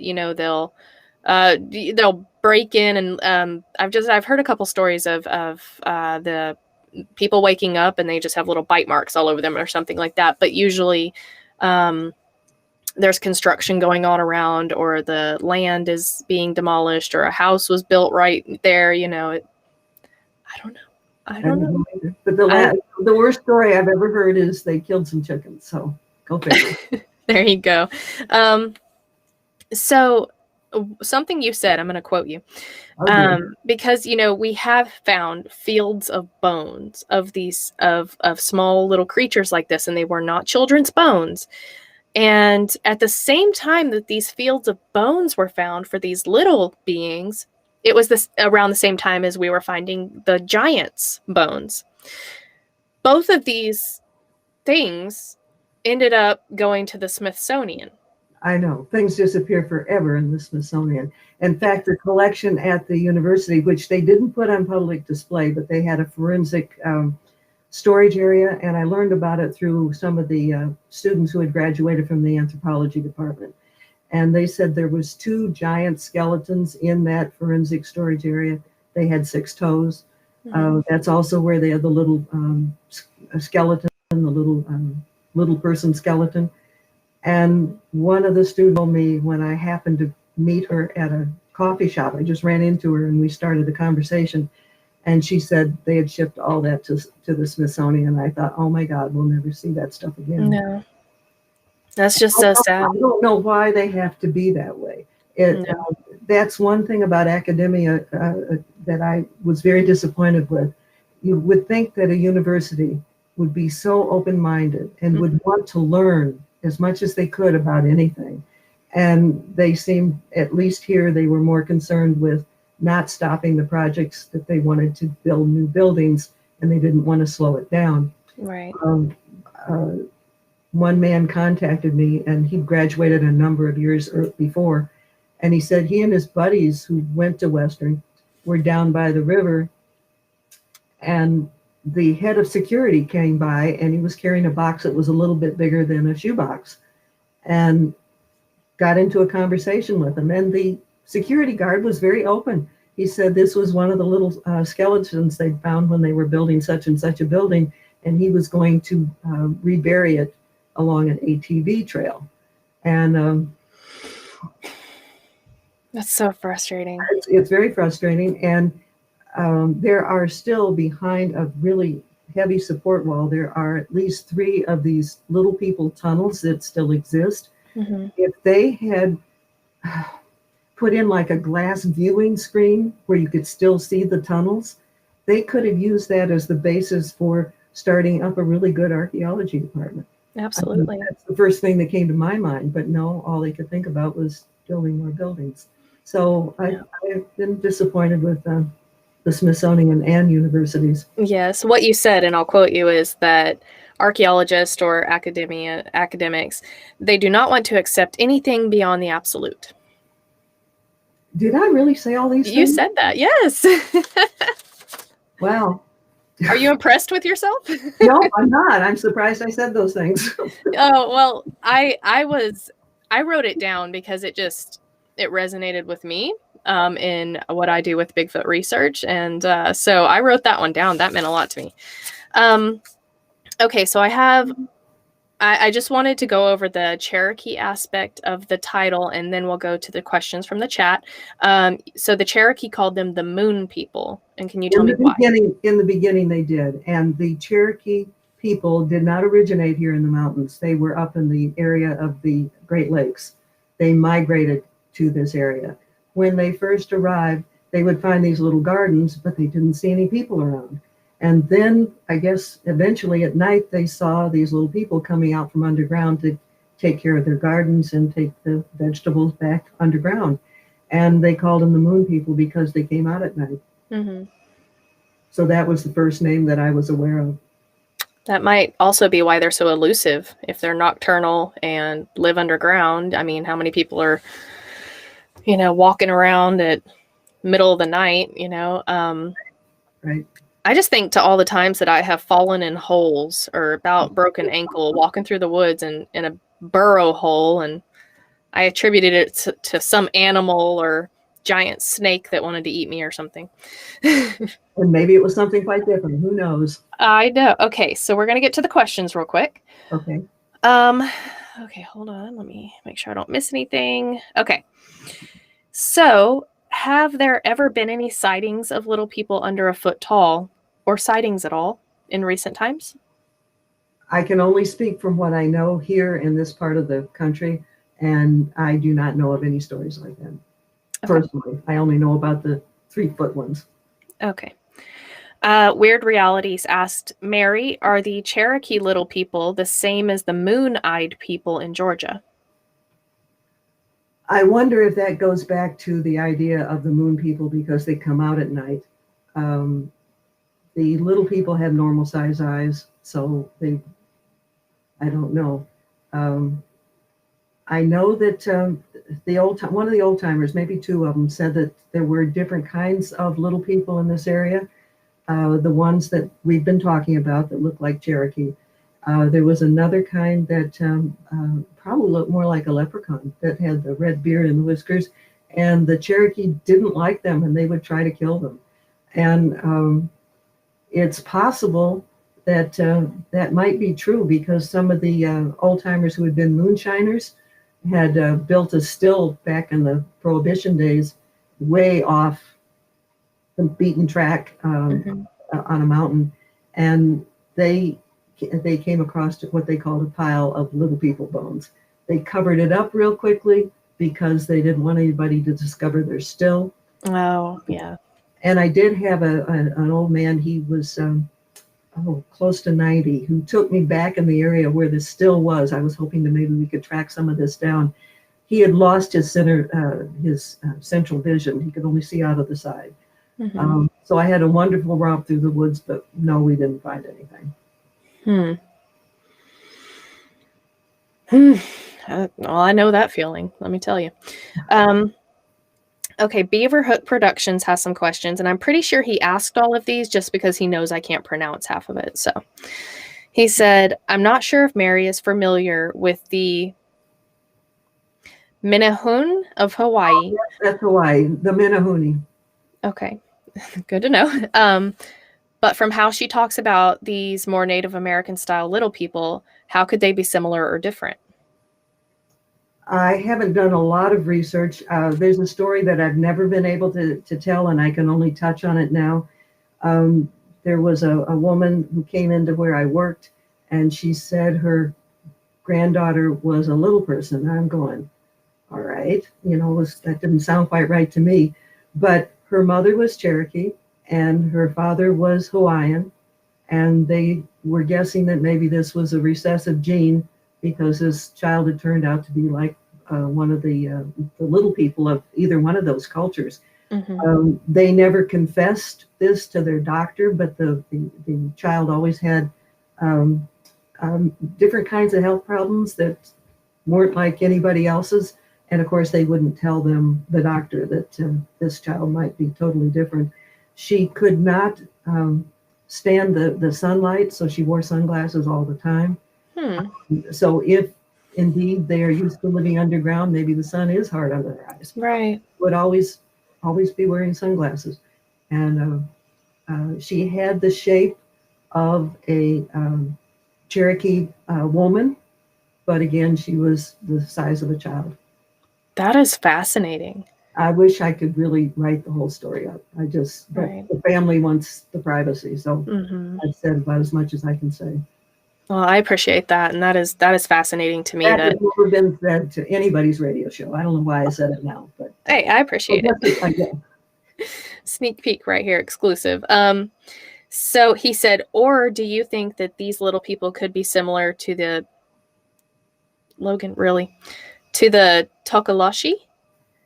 they'll break in, and I've heard a couple stories of the people waking up and they just have little bite marks all over them or something like that. But usually, um, there's construction going on around, or the land is being demolished, or a house was built right there. I don't know. I I don't don't know. know either. But I the worst story I've ever heard is they killed some chickens. So go figure. There you go. So something you said, I'm going to quote you. Oh dear. Because we have found fields of bones of these of small little creatures like this, and they were not children's bones. And at the same time that these fields of bones were found for these little beings, it was this around the same time as we were finding the giants' bones. Both of these things ended up going to the Smithsonian. I know things disappear forever in the Smithsonian. In fact, the collection at the university, which they didn't put on public display, but they had a forensic storage area, and I learned about it through some of the students who had graduated from the anthropology department. And they said there was 2 giant skeletons in that forensic storage area. They had 6 toes. That's also where they had the little skeleton, the little person skeleton. And one of the students told me when I happened to meet her at a coffee shop, I just ran into her and we started the conversation. And she said they had shipped all that to the Smithsonian. And I thought, oh my God, we'll never see that stuff again. No, that's just so sad. I don't know why they have to be that way. That's one thing about academia that I was very disappointed with. You would think that a university would be so open-minded and would want to learn as much as they could about anything. And they seemed, at least here, they were more concerned with not stopping the projects that they wanted to build new buildings, and they didn't want to slow it down. Right. One man contacted me, and he graduated a number of years before, and he said he and his buddies who went to Western were down by the river, and the head of security came by, and he was carrying a box that was a little bit bigger than a shoebox, and got into a conversation with him. And the security guard was very open. He said this was one of the little skeletons they'd found when they were building such and such a building, and he was going to rebury it along an ATV trail. And that's so frustrating. It's very frustrating. And there are still, behind a really heavy support wall, there are at least 3 of these little people tunnels that still exist. If they had put in like a glass viewing screen where you could still see the tunnels, they could have used that as the basis for starting up a really good archaeology department. Absolutely. That's the first thing that came to my mind, but no, all they could think about was building more buildings. So I've been disappointed with the Smithsonian and universities. Yes, what you said, and I'll quote you, is that archaeologists or academics, they do not want to accept anything beyond the absolute. Did I really say all these things? You said that, yes. Wow. Are you impressed with yourself? No, I'm not. I'm surprised I said those things. Oh, well, I wrote it down because it resonated with me in what I do with Bigfoot research. And so I wrote that one down. That meant a lot to me. Okay, so I just wanted to go over the Cherokee aspect of the title, and then we'll go to the questions from the chat. So the Cherokee called them the Moon People. And can you tell me why? In the beginning, they did. And the Cherokee people did not originate here in the mountains. They were up in the area of the Great Lakes. They migrated to this area. When they first arrived, they would find these little gardens, but they didn't see any people around. And then, I guess, eventually at night, they saw these little people coming out from underground to take care of their gardens and take the vegetables back underground. And they called them the Moon People because they came out at night. So that was the first name that I was aware of. That might also be why they're so elusive. If they're nocturnal and live underground, I mean, how many people are walking around at middle of the night, Right. I just think to all the times that I have fallen in holes or about broken ankle walking through the woods and in a burrow hole, and I attributed it to some animal or giant snake that wanted to eat me or something. And maybe it was something quite different. Who knows? I know. Okay, so we're going to get to the questions real quick. Okay. Okay, hold on. Let me make sure I don't miss anything. Okay. So, have there ever been any sightings of little people under a foot tall or sightings at all in recent times? I can only speak from what I know here in this part of the country, and I do not know of any stories like that. Okay. Personally, I only know about the 3-foot ones. Okay. Weird Realities asked, Mary, are the Cherokee little people the same as the moon-eyed people in Georgia? I wonder if that goes back to the idea of the moon people because they come out at night. The little people have normal size eyes, so I don't know. I know that one of the old timers, maybe 2 of them, said that there were different kinds of little people in this area. The ones that we've been talking about that look like Cherokee. There was another kind that probably looked more like a leprechaun that had the red beard and the whiskers, and the Cherokee didn't like them and they would try to kill them. And it's possible that that might be true because some of the old timers who had been moonshiners had built a still back in the Prohibition days way off the beaten track on a mountain, and they came across what they called a pile of little people bones. They covered it up real quickly because they didn't want anybody to discover their still. Oh, yeah. And I did have an old man, he was close to 90, who took me back in the area where the still was. I was hoping that maybe we could track some of this down. He had lost his central vision. He could only see out of the side. So I had a wonderful romp through the woods, but no, we didn't find anything. Well, I know that feeling, let me tell you. Okay, Beaver Hook Productions has some questions, and I'm pretty sure he asked all of these just because he knows I can't pronounce half of it. So he said, I'm not sure if Mary is familiar with the Minahune of Hawaii. Oh, that's Hawaii, the Minahune. Okay, good to know. But from how she talks about these more Native American style little people, how could they be similar or different? I haven't done a lot of research. There's a story that I've never been able to tell, and I can only touch on it now. There was a woman who came into where I worked, and she said her granddaughter was a little person. I'm going, all right, that didn't sound quite right to me. But her mother was Cherokee, and her father was Hawaiian, and they were guessing that maybe this was a recessive gene because this child had turned out to be like one of the little people of either one of those cultures. They never confessed this to their doctor, but the child always had different kinds of health problems that weren't like anybody else's. And of course, they wouldn't tell the doctor that this child might be totally different. She could not stand the sunlight, so she wore sunglasses all the time. So if indeed they are used to living underground, maybe the sun is hard on their eyes. Right. Would always be wearing sunglasses. And she had the shape of a Cherokee woman, but again, she was the size of a child. That is fascinating. I wish I could really write the whole story up. But the family wants the privacy, so I've said about as much as I can say. Well, I appreciate that, and that is fascinating to me. That has never been said to anybody's radio show. I don't know why I said it now, but hey, I appreciate it. Sneak peek right here, exclusive. So he said, or do you think that these little people could be similar to the Tokalashi?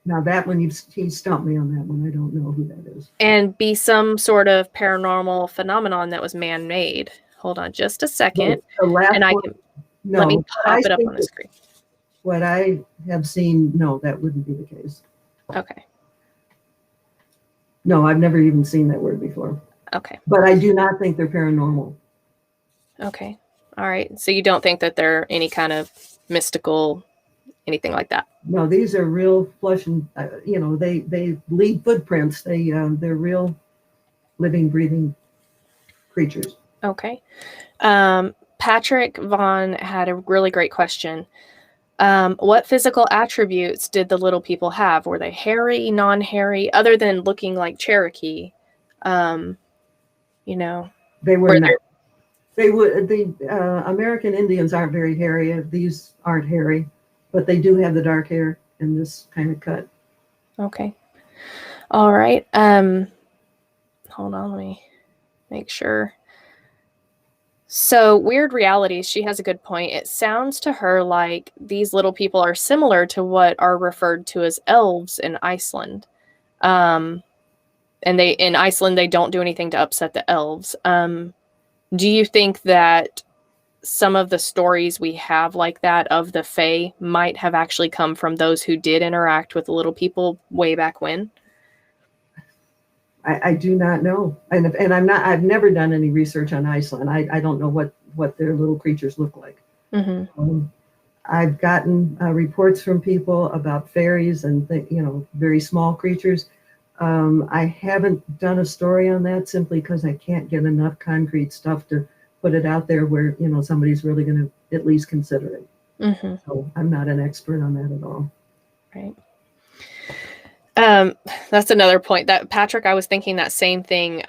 Now that one, he stumped me on that one. I don't know who that is. And be some sort of paranormal phenomenon that was man-made. Hold on just a second. Let me pop it up on the screen. What I have seen, no, that wouldn't be the case. Okay. No, I've never even seen that word before. Okay. But I do not think they're paranormal. Okay. All right. So you don't think that they're any kind of mystical, anything like that? No, these are real flesh and, they leave footprints. They're real living, breathing creatures. Okay. Patrick Vaughn had a really great question. What physical attributes did the little people have? Were they hairy, non-hairy, other than looking like Cherokee? They were Were not. there? The American Indians aren't very hairy. These aren't hairy, but they do have the dark hair and this kind of cut. Okay. All right. Hold on, let me make sure. So, Weird Realities, she has a good point. It sounds to her like these little people are similar to what are referred to as elves in Iceland. And in Iceland, they don't do anything to upset the elves. Do you think that some of the stories we have like that of the Fae might have actually come from those who did interact with the little people way back when? I do not know, and I've never done any research on Iceland. I don't know what their little creatures look like. Mm-hmm. I've gotten reports from people about fairies and very small creatures. I haven't done a story on that simply because I can't get enough concrete stuff to put it out there where somebody's really going to at least consider it. Mm-hmm. So I'm not an expert on that at all. Right. That's another point that Patrick, I was thinking that same thing.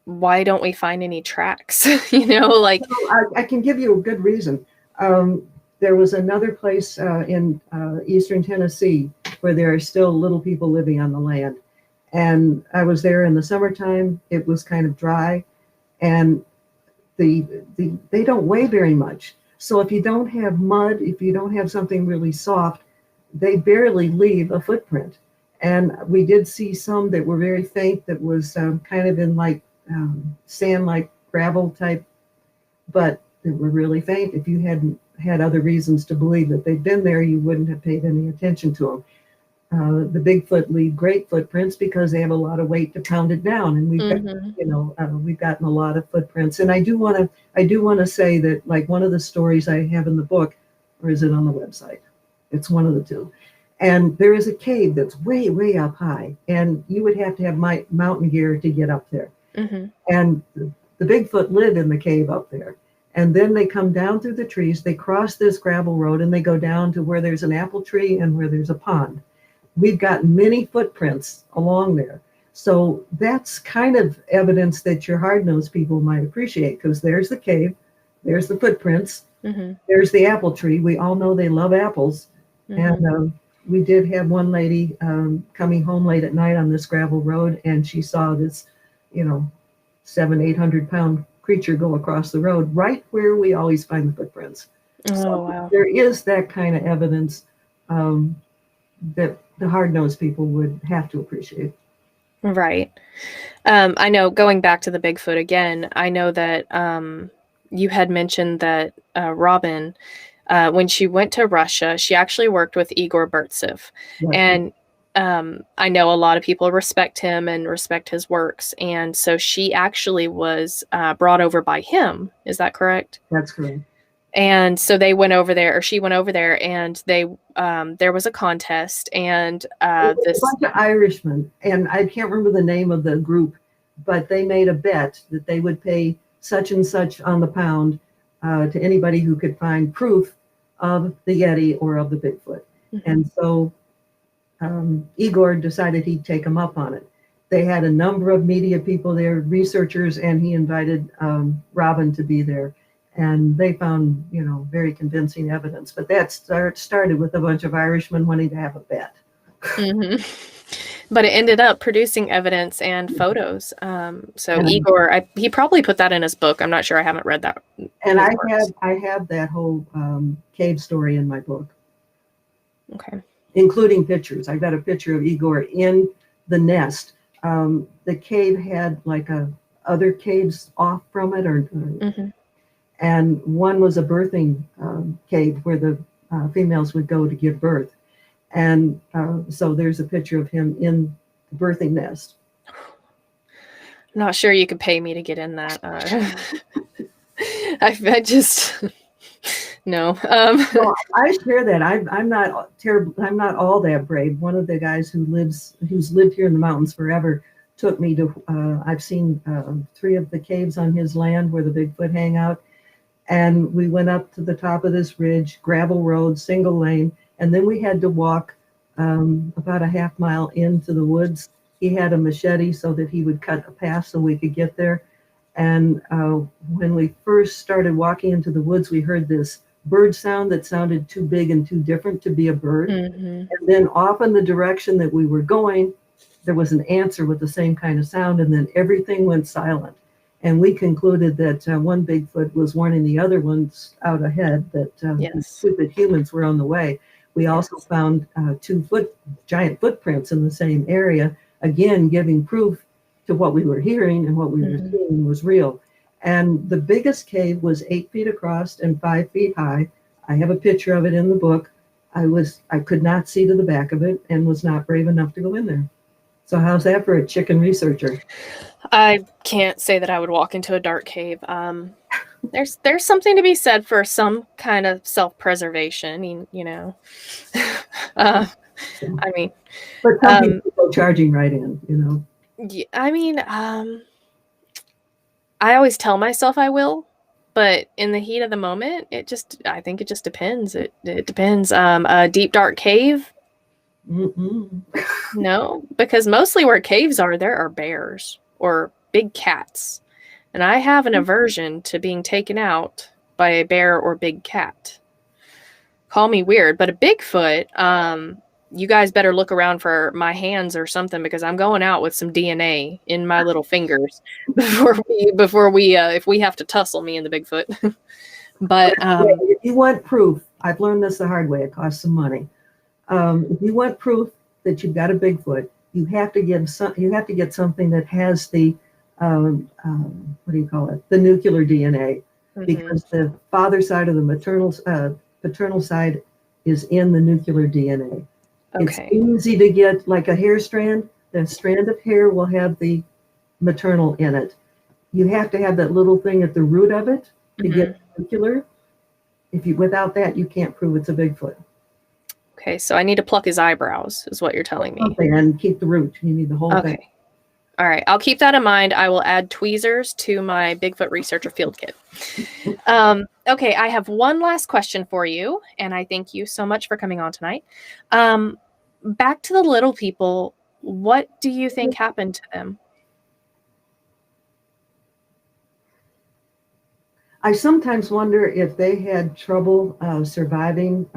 Why don't we find any tracks? I can give you a good reason. There was another place in eastern Tennessee where there are still little people living on the land. And I was there in the summertime. It was kind of dry, and they don't weigh very much. So if you don't have mud, if you don't have something really soft, they barely leave a footprint. And we did see some that were very faint, that was kind of in like sand, like gravel type, but they were really faint. If you hadn't had other reasons to believe that they'd been there, you wouldn't have paid any attention to them. The Bigfoot leave great footprints because they have a lot of weight to pound it down, and we've gotten a lot of footprints. And I do want to say that, like, one of the stories I have in the book, or is it on the website? It's one of the two. And there is a cave that's way, way up high, and you would have to have mountain gear to get up there. Mm-hmm. And the Bigfoot live in the cave up there. And then they come down through the trees, they cross this gravel road, and they go down to where there's an apple tree and where there's a pond. We've got many footprints along there. So that's kind of evidence that your hard-nosed people might appreciate, because there's the cave, there's the footprints, mm-hmm. there's the apple tree. We all know they love apples. Mm-hmm. And we did have one lady coming home late at night on this gravel road, and she saw this, 700-800 pound creature go across the road right where we always find the footprints. So wow. There is that kind of evidence that the hard-nosed people would have to appreciate. Right. I know, going back to the Bigfoot again, I know that you had mentioned that Robin, when she went to Russia, she actually worked with Igor Burtsev. Yeah. And I know a lot of people respect him and respect his works. And so she actually was brought over by him. Is that correct? That's correct. And so they went over there, or she went over there, and there was a contest, and a bunch of Irishmen, and I can't remember the name of the group, but they made a bet that they would pay such and such on the pound to anybody who could find proof of the Yeti or of the Bigfoot. Mm-hmm. And so Igor decided he'd take them up on it. They had a number of media people there, researchers, and he invited Robin to be there. And they found, very convincing evidence. But that started with a bunch of Irishmen wanting to have a bet. Mm-hmm. But it ended up producing evidence and photos. So Igor, he probably put that in his book. I'm not sure. I haven't read that. And I have that whole cave story in my book. Okay. Including pictures. I've got a picture of Igor in the nest. The cave had like other caves off from it, mm-hmm. And one was a birthing cave where the females would go to give birth. And so there's a picture of him in the birthing nest. Not sure you could pay me to get in that. I just no. Well, I share that. I'm not terrible. I'm not all that brave. One of the guys who's lived here in the mountains forever, took me to. I've seen 3 of the caves on his land where the Bigfoot hang out, and we went up to the top of this ridge, gravel road, single lane, and then we had to walk about a half mile into the woods. He had a machete so that he would cut a path so we could get there. And when we first started walking into the woods, we heard this bird sound that sounded too big and too different to be a bird. And then off in the direction that we were going, there was an answer with the same kind of sound, and then everything went silent. And we concluded that one Bigfoot was warning the other ones out ahead that Yes. stupid humans were on the way. We also found 2 giant footprints in the same area, again giving proof to what we were hearing, and what we were seeing was real. And the biggest cave was 8 feet across and 5 feet high. I have a picture of it in the book. I could not see to the back of it and was not brave enough to go in there. So how's that for a chicken researcher? I can't say that I would walk into a dark cave. There's something to be said for some kind of self-preservation, you know. I mean, but some people go charging right in, you know. I mean, I always tell myself I will, but in the heat of the moment, I think it just depends. It depends. A deep dark cave. No, because mostly where caves are, there are bears or big cats. And I have an aversion to being taken out by a bear or big cat. Call me weird, but a Bigfoot, you guys better look around for my hands or something, because I'm going out with some DNA in my little fingers before we if we have to tussle, me and the Bigfoot. But if you want proof, I've learned this the hard way. It costs some money. If you want proof that you've got a Bigfoot, you have to get something that has the what do you call it? The nuclear DNA, because the father side of the paternal side is in the nuclear DNA. Okay. It's easy to get, like a hair strand. The strand of hair will have the maternal in it. You have to have that little thing at the root of it to get nuclear. Without that, you can't prove it's a Bigfoot. Okay, so I need to pluck his eyebrows, is what you're telling me. And keep the root. You need the whole thing. All right, I'll keep that in mind. I will add tweezers to my Bigfoot researcher field kit. Okay, I have one last question for you, and I thank you so much for coming on tonight. Back to the little people, what do you think happened to them? I sometimes wonder if they had trouble surviving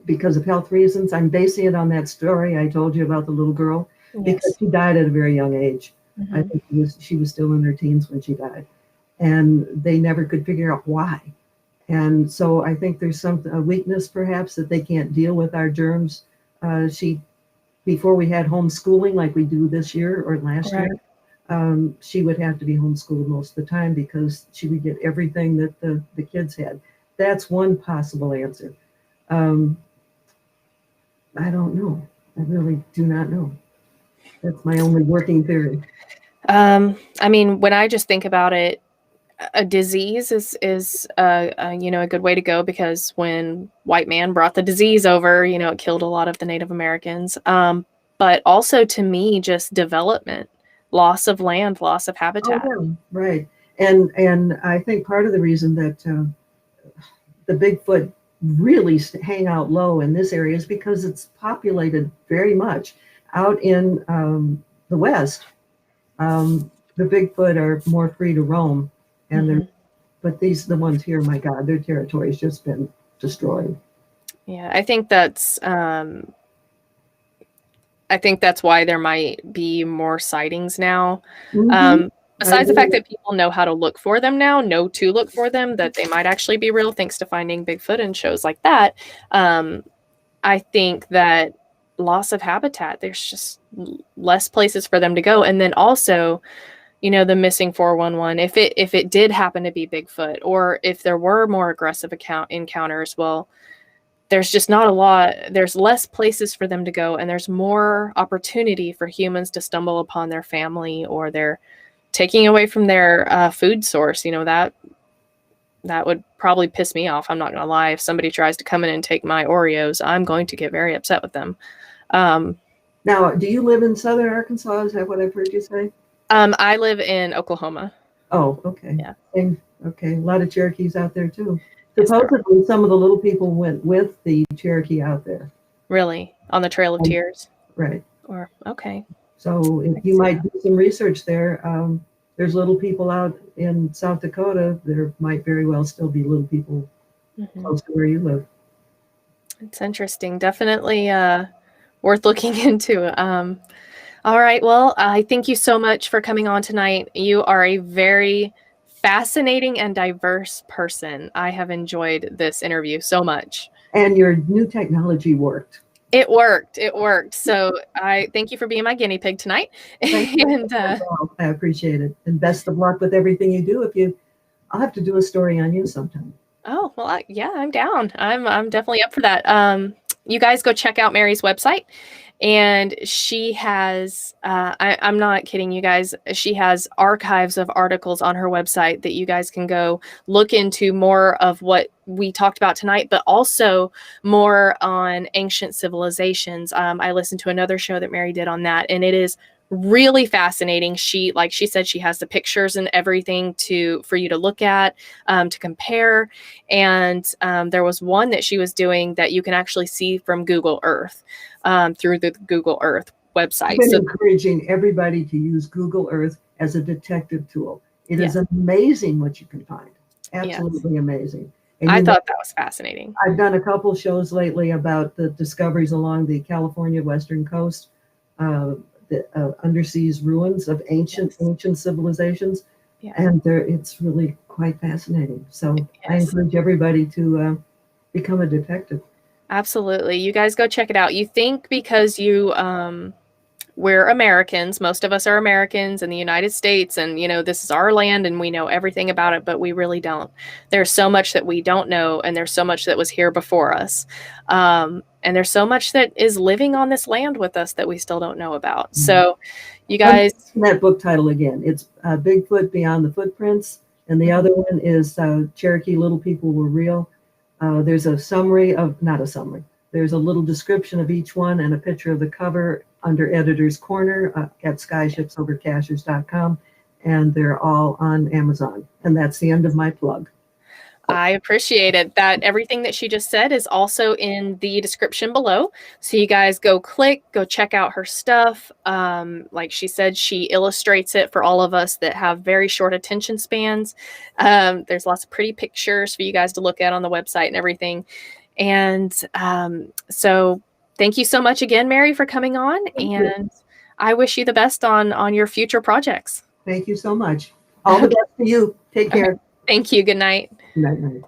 because of health reasons. I'm basing it on that story I told you about the little girl, because she died at a very young age. I think she was still in her teens when she died, and they never could figure out why. And so I think there's a weakness perhaps that they can't deal with our germs. Before we had homeschooling like we do this year or last year, she would have to be homeschooled most of the time because she would get everything that the kids had. That's one possible answer. I don't know. I really do not know. That's my only working theory. I mean, when I just think about it, a disease is a good way to go, because when white man brought the disease over, it killed a lot of the Native Americans. But also, to me, just development, loss of land, loss of habitat. Oh, yeah, right. And I think part of the reason that the Bigfoot really hang out low in this area is because it's populated very much. Out in the West, the Bigfoot are more free to roam, and but the ones here, my God, their territory's just been destroyed. Yeah, I think that's why there might be more sightings now. Besides the fact that people know how to look for them now, that they might actually be real thanks to Finding Bigfoot and shows like that. I think that loss of habitat, there's just less places for them to go. And then also, the missing 411, if it did happen to be Bigfoot, or if there were more aggressive encounters, well, there's just not a lot, there's less places for them to go, and there's more opportunity for humans to stumble upon their family, or they're taking away from their food source. That would probably piss me off. I'm not going to lie. If somebody tries to come in and take my Oreos, I'm going to get very upset with them. Now, do you live in southern Arkansas? Is that what I've heard you say? I live in Oklahoma. Oh, okay. Yeah. Okay. A lot of Cherokees out there too. Yes, Supposedly, some of the little people went with the Cherokee out there. Really? On the Trail of Tears? Right. Or, okay. So if you might do some research there, there's little people out in South Dakota. There might very well still be little people close to where you live. It's interesting. Definitely worth looking into. All right. Well, I thank you so much for coming on tonight. You are a very fascinating and diverse person. I have enjoyed this interview so much. And your new technology worked. It worked. It worked. So I thank you for being my guinea pig tonight. And I appreciate it. And best of luck with everything you do. I'll have to do a story on you sometime. Oh, well, yeah, I'm down. I'm definitely up for that. You guys go check out Mary's website. And she has, I'm not kidding you guys, she has archives of articles on her website that you guys can go look into more of what we talked about tonight, but also more on ancient civilizations. I listened to another show that Mary did on that, and it is really fascinating. Like she said, she has the pictures and everything for you to look at, to compare. And there was one that she was doing that you can actually see from Google Earth, through the Google Earth website. I've been encouraging everybody to use Google Earth as a detective tool. It is amazing what you can find. Absolutely amazing. And I thought that was fascinating. I've done a couple shows lately about the discoveries along the California western coast, the underseas ruins of ancient civilizations. And it's really quite fascinating. So I encourage everybody to become a detective. Absolutely. You guys go check it out. You think because we're Americans, most of us are Americans in the United States, and this is our land and we know everything about it, but we really don't. There's so much that we don't know, and there's so much that was here before us. And there's so much that is living on this land with us that we still don't know about. Mm-hmm. So you guys, that book title again, it's Bigfoot Beyond the Footprints. And the other one is Cherokee Little People Were Real. There's a summary of, not a summary, there's a little description of each one and a picture of the cover under Editor's Corner at skyshipsovercashers.com. And they're all on Amazon. And that's the end of my plug. I appreciate it. That everything that she just said is also in the description below. So you guys go check out her stuff. Like she said, she illustrates it for all of us that have very short attention spans. There's lots of pretty pictures for you guys to look at on the website and everything. And so thank you so much again, Mary, for coming on. And I wish you the best on your future projects. Thank you so much. All the best to you. Take care. Okay. Thank you. Good night. Good night.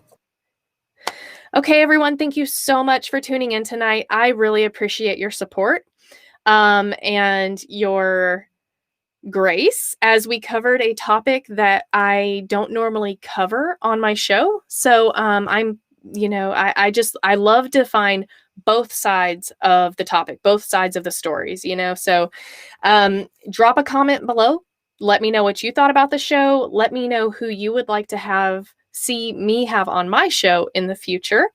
Okay, everyone. Thank you so much for tuning in tonight. I really appreciate your support and your grace as we covered a topic that I don't normally cover on my show. So I love to find both sides of the topic, both sides of the stories, So drop a comment below. Let me know what you thought about the show. Let me know who you would like to see me have on my show in the future.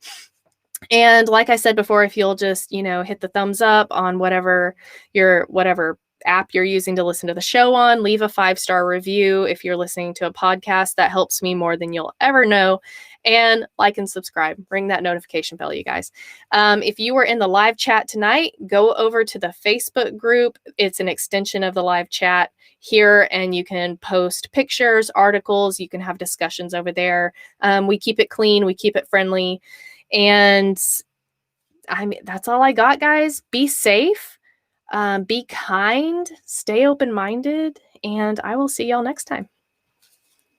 And like I said before, if you'll just, hit the thumbs up on whatever app you're using to listen to the show on, leave a 5-star review. If you're listening to a podcast, that helps me more than you'll ever know. And like and subscribe, ring that notification bell, you guys. If you were in the live chat tonight, go over to the Facebook group. It's an extension of the live chat here, and you can post pictures, articles. You can have discussions over there. We keep it clean. We keep it friendly. And that's all I got, guys. Be safe. Be kind, stay open-minded, and I will see y'all next time.